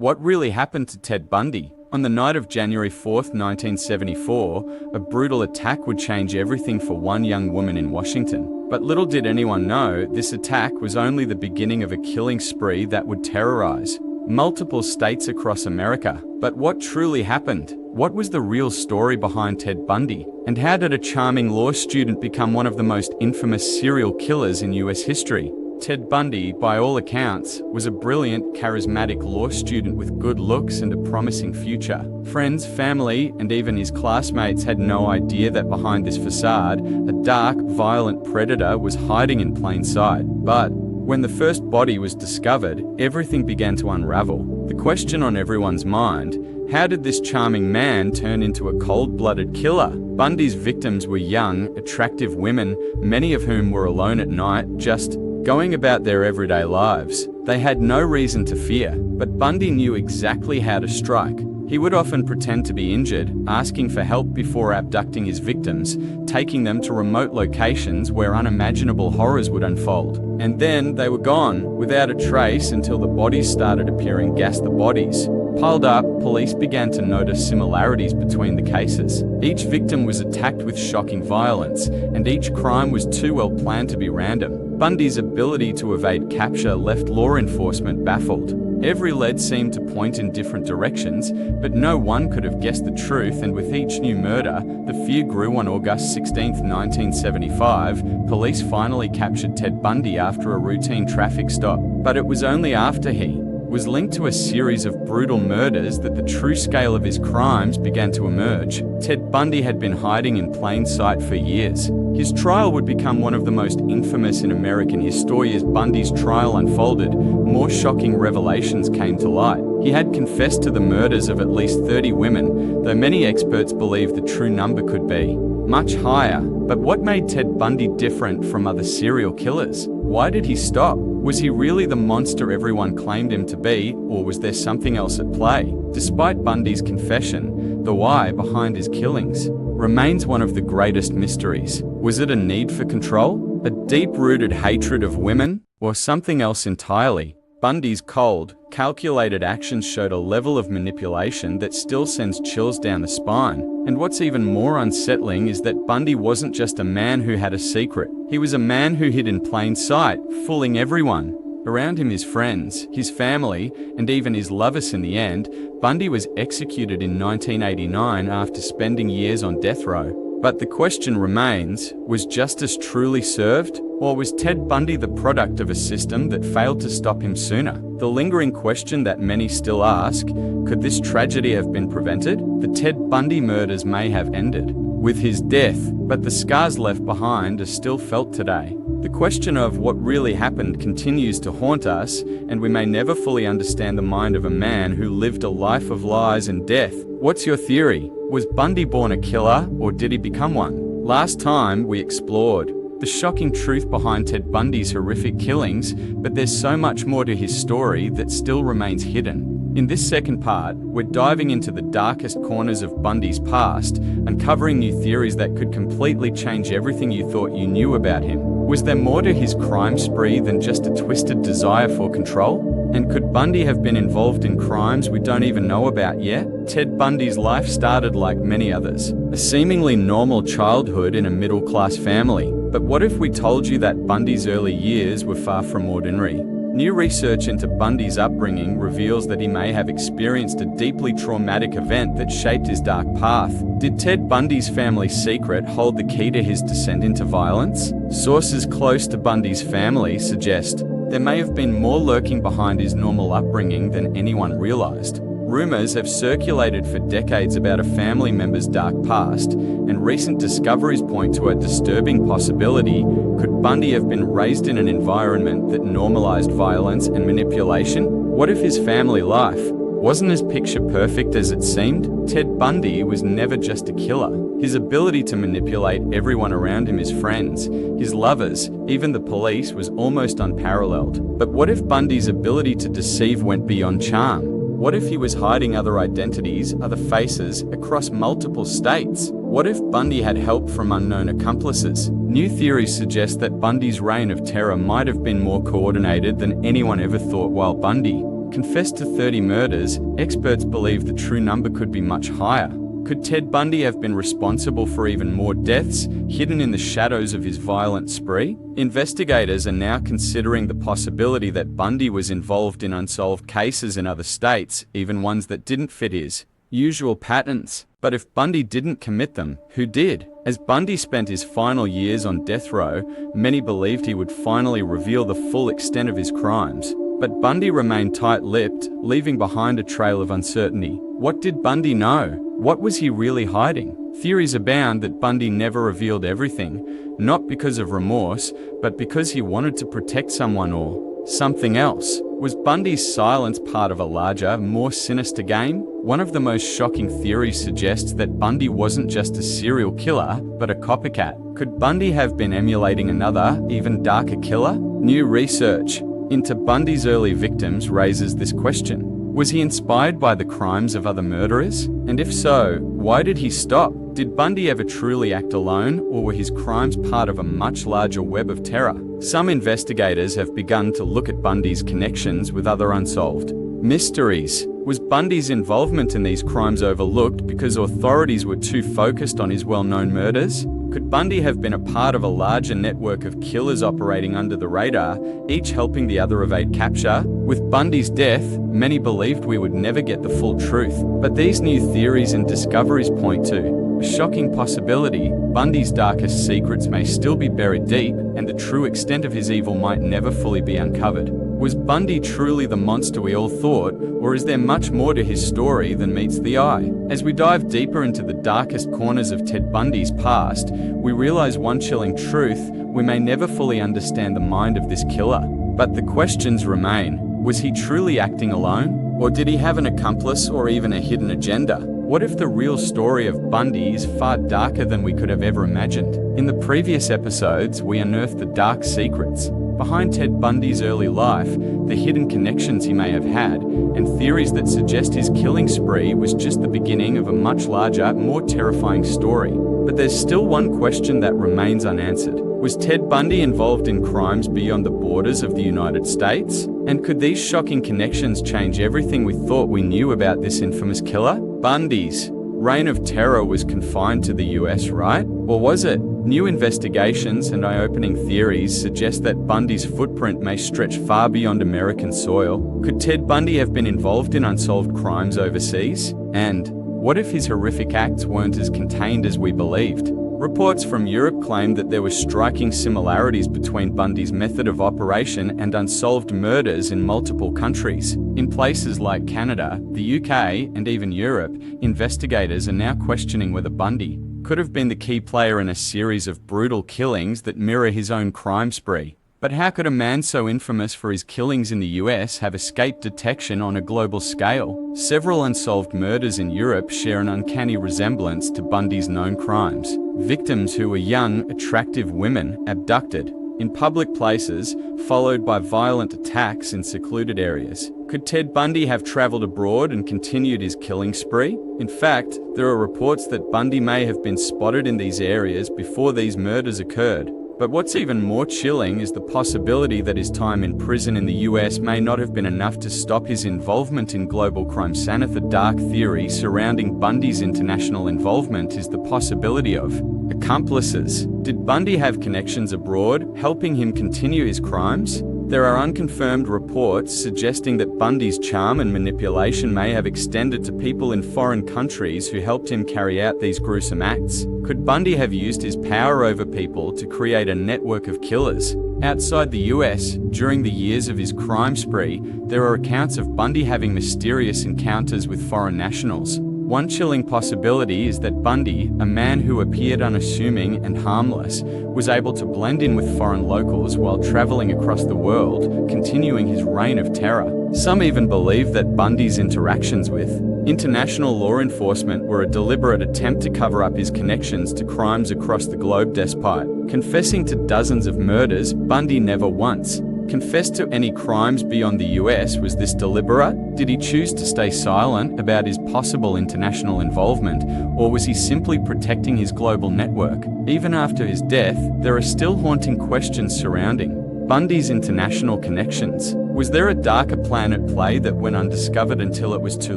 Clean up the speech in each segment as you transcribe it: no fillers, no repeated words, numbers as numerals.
What really happened to Ted Bundy? On the night of January 4th, 1974, a brutal attack would change everything for one young woman in Washington. But little did anyone know, this attack was only the beginning of a killing spree that would terrorize multiple states across America. But what truly happened? What was the real story behind Ted Bundy? And how did a charming law student become one of the most infamous serial killers in US history? Ted Bundy, by all accounts, was a brilliant, charismatic law student with good looks and a promising future. Friends, family, and even his classmates had no idea that behind this facade, a dark, violent predator was hiding in plain sight. But when the first body was discovered, everything began to unravel. The question on everyone's mind: how did this charming man turn into a cold-blooded killer? Bundy's victims were young, attractive women, many of whom were alone at night, just going about their everyday lives. They had no reason to fear, but Bundy knew exactly how to strike. He would often pretend to be injured, asking for help before abducting his victims, taking them to remote locations where unimaginable horrors would unfold. And then they were gone, without a trace, until the bodies started appearing. The bodies piled up, police began to notice similarities between the cases. Each victim was attacked with shocking violence, and each crime was too well planned to be random. Bundy's ability to evade capture left law enforcement baffled. Every lead seemed to point in different directions, but no one could have guessed the truth, and with each new murder, the fear grew. On August 16, 1975, police finally captured Ted Bundy after a routine traffic stop. But it was only after he was linked to a series of brutal murders that the true scale of his crimes began to emerge. Ted Bundy had been hiding in plain sight for years. His trial would become one of the most infamous in American history. As Bundy's trial unfolded, more shocking revelations came to light. He had confessed to the murders of at least 30 women, though many experts believe the true number could be much higher. But what made Ted Bundy different from other serial killers? Why did he stop? Was he really the monster everyone claimed him to be, or was there something else at play? Despite Bundy's confession, the why behind his killings remains one of the greatest mysteries. Was it a need for control? A deep-rooted hatred of women? Or something else entirely? Bundy's cold, calculated actions showed a level of manipulation that still sends chills down the spine. And what's even more unsettling is that Bundy wasn't just a man who had a secret. He was a man who hid in plain sight, fooling everyone. Around him, his friends, his family, and even his lovers. In the end, Bundy was executed in 1989 after spending years on death row. But the question remains, was justice truly served? Or was Ted Bundy the product of a system that failed to stop him sooner? The lingering question that many still ask: could this tragedy have been prevented? The Ted Bundy murders may have ended with his death, but the scars left behind are still felt today. The question of what really happened continues to haunt us, and we may never fully understand the mind of a man who lived a life of lies and death. What's your theory? Was Bundy born a killer, or did he become one? Last time, we explored the shocking truth behind Ted Bundy's horrific killings, but there's so much more to his story that still remains hidden. In this second part, we're diving into the darkest corners of Bundy's past, uncovering new theories that could completely change everything you thought you knew about him. Was there more to his crime spree than just a twisted desire for control? And could Bundy have been involved in crimes we don't even know about yet? Ted Bundy's life started like many others, a seemingly normal childhood in a middle-class family. But what if we told you that Bundy's early years were far from ordinary? New research into Bundy's upbringing reveals that he may have experienced a deeply traumatic event that shaped his dark path. Did Ted Bundy's family secret hold the key to his descent into violence? Sources close to Bundy's family suggest there may have been more lurking behind his normal upbringing than anyone realized. Rumors have circulated for decades about a family member's dark past, and recent discoveries point to a disturbing possibility. Could Bundy have been raised in an environment that normalized violence and manipulation? What if his family life wasn't as picture-perfect as it seemed? Ted Bundy was never just a killer. His ability to manipulate everyone around him, his friends, his lovers, even the police, was almost unparalleled. But what if Bundy's ability to deceive went beyond charm? What if he was hiding other identities, other faces, across multiple states? What if Bundy had help from unknown accomplices? New theories suggest that Bundy's reign of terror might have been more coordinated than anyone ever thought. While Bundy confessed to 30 murders, experts believe the true number could be much higher. Could Ted Bundy have been responsible for even more deaths, hidden in the shadows of his violent spree? Investigators are now considering the possibility that Bundy was involved in unsolved cases in other states, even ones that didn't fit his usual patterns. But if Bundy didn't commit them, who did? As Bundy spent his final years on death row, many believed he would finally reveal the full extent of his crimes. But Bundy remained tight-lipped, leaving behind a trail of uncertainty. What did Bundy know? What was he really hiding? Theories abound that Bundy never revealed everything, not because of remorse, but because he wanted to protect someone or something else. Was Bundy's silence part of a larger, more sinister game? One of the most shocking theories suggests that Bundy wasn't just a serial killer, but a copycat. Could Bundy have been emulating another, even darker killer? New research into Bundy's early victims raises this question. Was he inspired by the crimes of other murderers? And if so, why did he stop? Did Bundy ever truly act alone, or were his crimes part of a much larger web of terror? Some investigators have begun to look at Bundy's connections with other unsolved mysteries. Was Bundy's involvement in these crimes overlooked because authorities were too focused on his well-known murders? Could Bundy have been a part of a larger network of killers operating under the radar, each helping the other evade capture? With Bundy's death, many believed we would never get the full truth. But these new theories and discoveries point to a shocking possibility. Bundy's darkest secrets may still be buried deep, and the true extent of his evil might never fully be uncovered. Was Bundy truly the monster we all thought, or is there much more to his story than meets the eye? As we dive deeper into the darkest corners of Ted Bundy's past, we realize one chilling truth: we may never fully understand the mind of this killer. But the questions remain. Was he truly acting alone? Or did he have an accomplice or even a hidden agenda? What if the real story of Bundy is far darker than we could have ever imagined? In the previous episodes, we unearthed the dark secrets behind Ted Bundy's early life, the hidden connections he may have had, and theories that suggest his killing spree was just the beginning of a much larger, more terrifying story. But there's still one question that remains unanswered. Was Ted Bundy involved in crimes beyond the borders of the United States? And could these shocking connections change everything we thought we knew about this infamous killer? Bundy's reign of terror was confined to the US, right? Or was it? New investigations and eye-opening theories suggest that Bundy's footprint may stretch far beyond American soil. Could Ted Bundy have been involved in unsolved crimes overseas? And what if his horrific acts weren't as contained as we believed? Reports from Europe claim that there were striking similarities between Bundy's method of operation and unsolved murders in multiple countries. In places like Canada, the UK, and even Europe, investigators are now questioning whether Bundy could have been the key player in a series of brutal killings that mirror his own crime spree. But how could a man so infamous for his killings in the US have escaped detection on a global scale? Several unsolved murders in Europe share an uncanny resemblance to Bundy's known crimes. Victims who were young, attractive women abducted in public places, followed by violent attacks in secluded areas. Could Ted Bundy have traveled abroad and continued his killing spree? In fact, there are reports that Bundy may have been spotted in these areas before these murders occurred. But what's even more chilling is the possibility that his time in prison in the US may not have been enough to stop his involvement in global crime. The dark theory surrounding Bundy's international involvement is the possibility of accomplices. Did Bundy have connections abroad, helping him continue his crimes? There are unconfirmed reports suggesting that Bundy's charm and manipulation may have extended to people in foreign countries who helped him carry out these gruesome acts. Could Bundy have used his power over people to create a network of killers? Outside the US, during the years of his crime spree, there are accounts of Bundy having mysterious encounters with foreign nationals. One chilling possibility is that Bundy, a man who appeared unassuming and harmless, was able to blend in with foreign locals while traveling across the world, continuing his reign of terror. Some even believe that Bundy's interactions with international law enforcement were a deliberate attempt to cover up his connections to crimes across the globe. Despite confessing to dozens of murders, Bundy never once confessed to any crimes beyond the US. Was this deliberate? Did he choose to stay silent about his possible international involvement, or was he simply protecting his global network? Even after his death, there are still haunting questions surrounding Bundy's international connections. Was there a darker plan at play that went undiscovered until it was too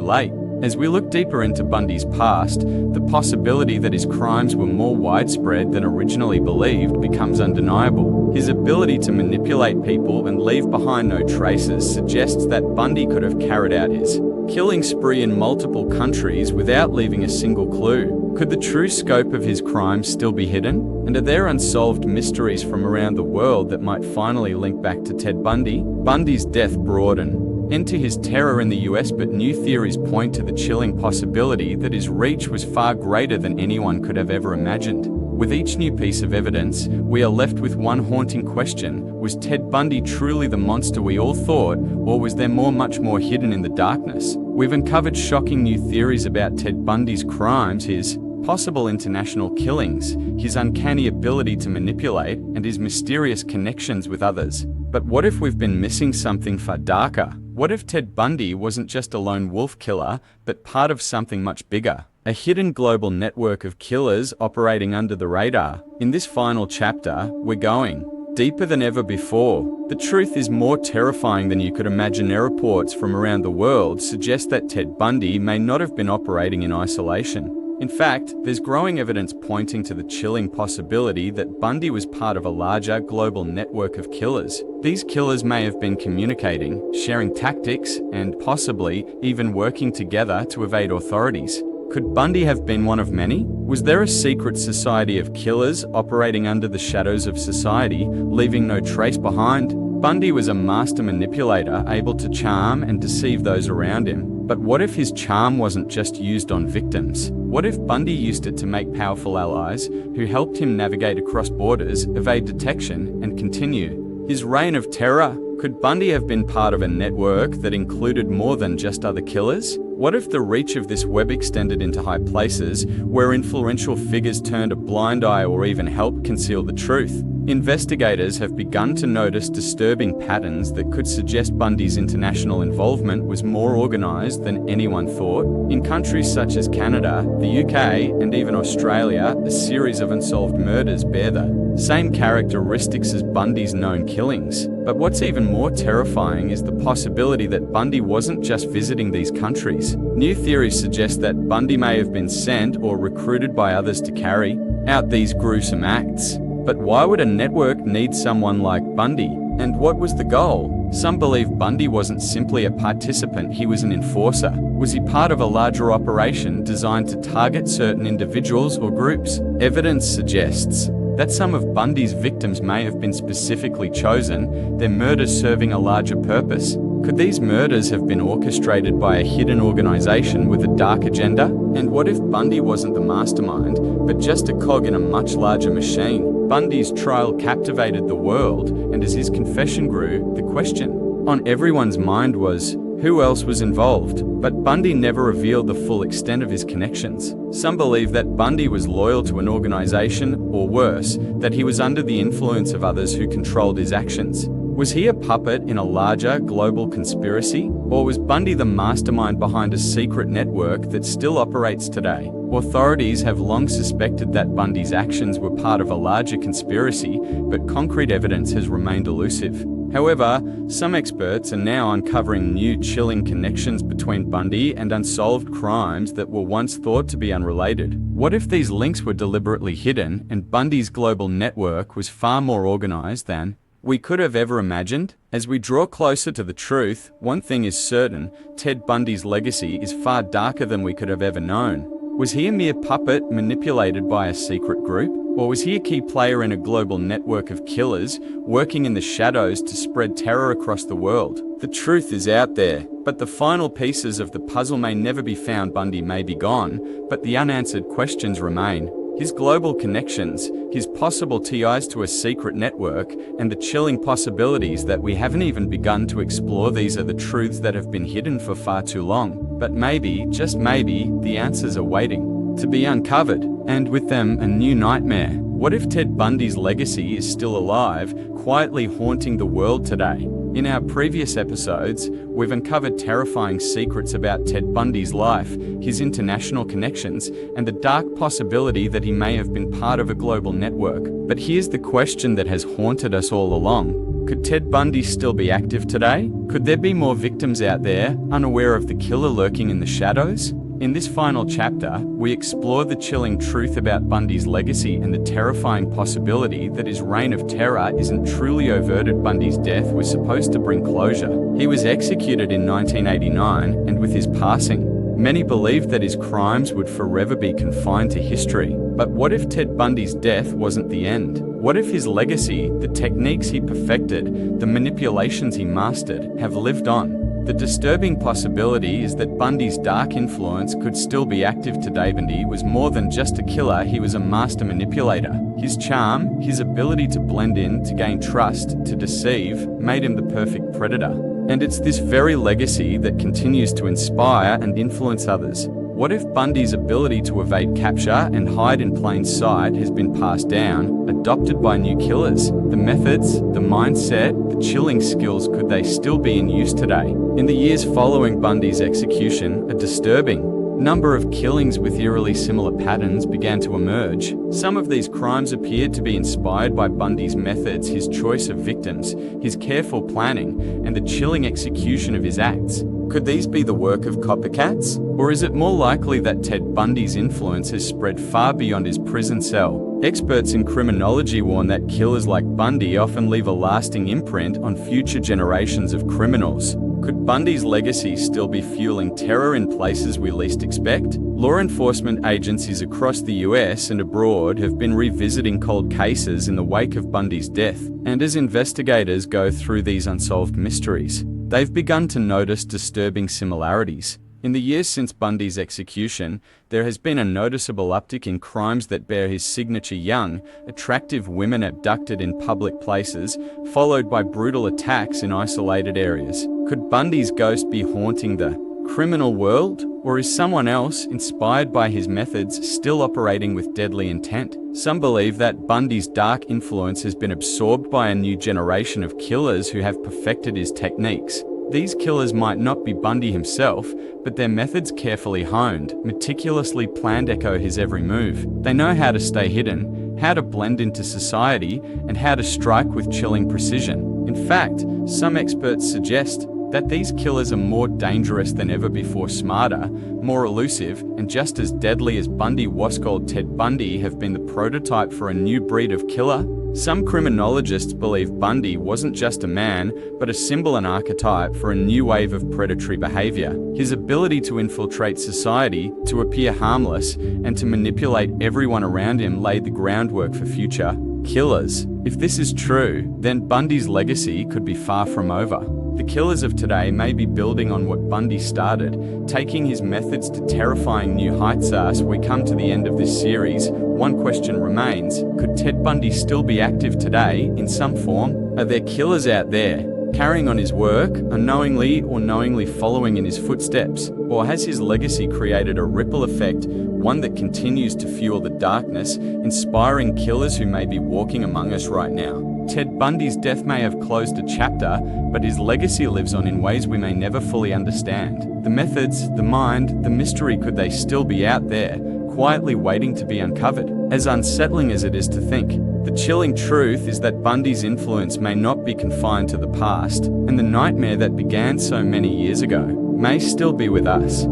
late? As we look deeper into Bundy's past, the possibility that his crimes were more widespread than originally believed becomes undeniable. His ability to manipulate people and leave behind no traces suggests that Bundy could have carried out his killing spree in multiple countries without leaving a single clue. Could the true scope of his crimes still be hidden? And are there unsolved mysteries from around the world that might finally link back to Ted Bundy? Bundy's death brought an end to his terror in the US, but new theories point to the chilling possibility that his reach was far greater than anyone could have ever imagined. With each new piece of evidence, we are left with one haunting question: was Ted Bundy truly the monster we all thought, or was there much more hidden in the darkness? We've uncovered shocking new theories about Ted Bundy's crimes, his possible international killings, his uncanny ability to manipulate, and his mysterious connections with others. But what if we've been missing something far darker? What if Ted Bundy wasn't just a lone wolf killer, but part of something much bigger? A hidden global network of killers operating under the radar. In this final chapter, we're going deeper than ever before. The truth is more terrifying than you could imagine. Reports from around the world suggest that Ted Bundy may not have been operating in isolation. In fact, there's growing evidence pointing to the chilling possibility that Bundy was part of a larger global network of killers. These killers may have been communicating, sharing tactics, and possibly even working together to evade authorities. Could Bundy have been one of many? Was there a secret society of killers operating under the shadows of society, leaving no trace behind? Bundy was a master manipulator, able to charm and deceive those around him. But what if his charm wasn't just used on victims? What if Bundy used it to make powerful allies who helped him navigate across borders, evade detection, and continue his reign of terror? Could Bundy have been part of a network that included more than just other killers? What if the reach of this web extended into high places, where influential figures turned a blind eye or even helped conceal the truth? Investigators have begun to notice disturbing patterns that could suggest Bundy's international involvement was more organized than anyone thought. In countries such as Canada, the UK, and even Australia, a series of unsolved murders bear the same characteristics as Bundy's known killings. But what's even more terrifying is the possibility that Bundy wasn't just visiting these countries. New theories suggest that Bundy may have been sent or recruited by others to carry out these gruesome acts. But why would a network need someone like Bundy? And what was the goal? Some believe Bundy wasn't simply a participant, he was an enforcer. Was he part of a larger operation designed to target certain individuals or groups? Evidence suggests that some of Bundy's victims may have been specifically chosen, their murders serving a larger purpose. Could these murders have been orchestrated by a hidden organization with a dark agenda? And what if Bundy wasn't the mastermind, but just a cog in a much larger machine? Bundy's trial captivated the world, and as his confession grew, the question on everyone's mind was, who else was involved? But Bundy never revealed the full extent of his connections. Some believe that Bundy was loyal to an organization, or worse, that he was under the influence of others who controlled his actions. Was he a puppet in a larger global conspiracy? Or was Bundy the mastermind behind a secret network that still operates today? Authorities have long suspected that Bundy's actions were part of a larger conspiracy, but concrete evidence has remained elusive. However, some experts are now uncovering new chilling connections between Bundy and unsolved crimes that were once thought to be unrelated. What if these links were deliberately hidden and Bundy's global network was far more organized than we could have ever imagined? As we draw closer to the truth, one thing is certain: Ted Bundy's legacy is far darker than we could have ever known. Was he a mere puppet manipulated by a secret group? Or was he a key player in a global network of killers working in the shadows to spread terror across the world? The truth is out there, but the final pieces of the puzzle may never be found. Bundy may be gone, but the unanswered questions remain. His global connections, his possible ties to a secret network, and the chilling possibilities that we haven't even begun to explore. These are the truths that have been hidden for far too long. But maybe, just maybe, the answers are waiting to be uncovered, and with them a new nightmare. What if Ted Bundy's legacy is still alive, quietly haunting the world today? In our previous episodes, we've uncovered terrifying secrets about Ted Bundy's life, his international connections, and the dark possibility that he may have been part of a global network. But here's the question that has haunted us all along. Could Ted Bundy still be active today? Could there be more victims out there, unaware of the killer lurking in the shadows? In this final chapter, we explore the chilling truth about Bundy's legacy and the terrifying possibility that his reign of terror isn't truly averted. Bundy's death was supposed to bring closure. He was executed in 1989, and with his passing, many believed that his crimes would forever be confined to history. But what if Ted Bundy's death wasn't the end? What if his legacy, the techniques he perfected, the manipulations he mastered, have lived on? The disturbing possibility is that Bundy's dark influence could still be active today. Bundy was more than just a killer, he was a master manipulator. His charm, his ability to blend in, to gain trust, to deceive, made him the perfect predator. And it's this very legacy that continues to inspire and influence others. What if Bundy's ability to evade capture and hide in plain sight has been passed down, adopted by new killers? The methods, the mindset, the chilling skills, could they still be in use today? In the years following Bundy's execution, a disturbing number of killings with eerily similar patterns began to emerge. Some of these crimes appeared to be inspired by Bundy's methods, his choice of victims, his careful planning, and the chilling execution of his acts. Could these be the work of copycats? Or is it more likely that Ted Bundy's influence has spread far beyond his prison cell? Experts in criminology warn that killers like Bundy often leave a lasting imprint on future generations of criminals. Could Bundy's legacy still be fueling terror in places we least expect? Law enforcement agencies across the US and abroad have been revisiting cold cases in the wake of Bundy's death, and as investigators go through these unsolved mysteries, they've begun to notice disturbing similarities. In the years since Bundy's execution, there has been a noticeable uptick in crimes that bear his signature: young, attractive women abducted in public places, followed by brutal attacks in isolated areas. Could Bundy's ghost be haunting the criminal world? Or is someone else, inspired by his methods, still operating with deadly intent? Some believe that Bundy's dark influence has been absorbed by a new generation of killers who have perfected his techniques. These killers might not be Bundy himself, but their methods, carefully honed, meticulously planned, echo his every move. They know how to stay hidden, how to blend into society, and how to strike with chilling precision. In fact, some experts suggest that these killers are more dangerous than ever before, smarter, more elusive, and just as deadly as Bundy was. Called Ted Bundy have been the prototype for a new breed of killer. Some criminologists believe Bundy wasn't just a man, but a symbol and archetype for a new wave of predatory behavior. His ability to infiltrate society, to appear harmless, and to manipulate everyone around him laid the groundwork for future killers. If this is true, then Bundy's legacy could be far from over. The killers of today may be building on what Bundy started, taking his methods to terrifying new heights. As we come to the end of this series, one question remains: could Ted Bundy still be active today in some form? Are there killers out there carrying on his work, unknowingly or knowingly following in his footsteps? Or has his legacy created a ripple effect, one that continues to fuel the darkness, inspiring killers who may be walking among us right now? Ted Bundy's death may have closed a chapter, but his legacy lives on in ways we may never fully understand. The methods, the mind, the mystery, could they still be out there, quietly waiting to be uncovered? As unsettling as it is to think, the chilling truth is that Bundy's influence may not be confined to the past, and the nightmare that began so many years ago may still be with us.